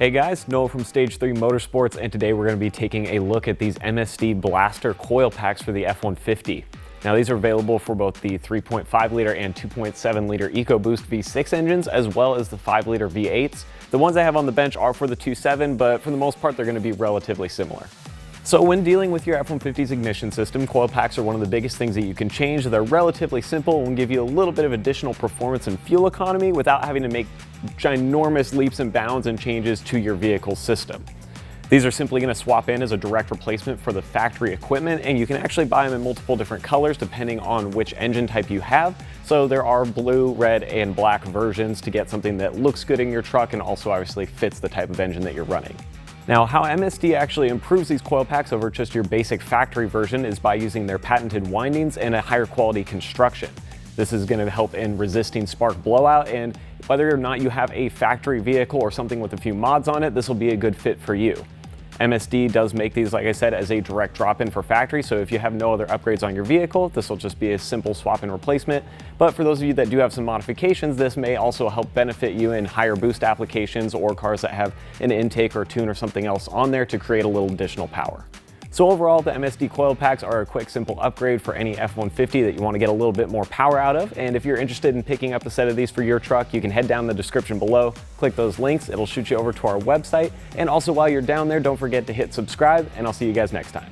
Hey guys, Noah from Stage 3 Motorsports, and today we're going to be taking a look at these MSD blaster coil packs for the F150. Now these are available for both the 3.5 liter and 2.7 liter EcoBoost V6 engines, as well as the 5 liter V8s. The ones I have on the bench are for the 2.7, but for the most part they're going to be relatively similar. So when dealing with your F-150's ignition system, coil packs are one of the biggest things that you can change. They're relatively simple and give you a little bit of additional performance and fuel economy without having to make ginormous leaps and bounds and changes to your vehicle system. These are simply going to swap in as a direct replacement for the factory equipment, and you can actually buy them in multiple different colors depending on which engine type you have. So there are blue, red, and black versions to get something that looks good in your truck and also obviously fits the type of engine that you're running. Now, how MSD actually improves these coil packs over just your basic factory version is by using their patented windings and a higher quality construction. This is going to help in resisting spark blowout, and whether or not you have a factory vehicle or something with a few mods on it, this will be a good fit for you. MSD does make these, like I said, as a direct drop-in for factory, so if you have no other upgrades on your vehicle, this will just be a simple swap-in replacement. But for those of you that do have some modifications, this may also help benefit you in higher boost applications or cars that have an intake or a tune or something else on there to create a little additional power. So overall, the MSD coil packs are a quick, simple upgrade for any F-150 that you want to get a little bit more power out of. And if you're interested in picking up a set of these for your truck, you can head down the description below, click those links, it'll shoot you over to our website. And also while you're down there, don't forget to hit subscribe, and I'll see you guys next time.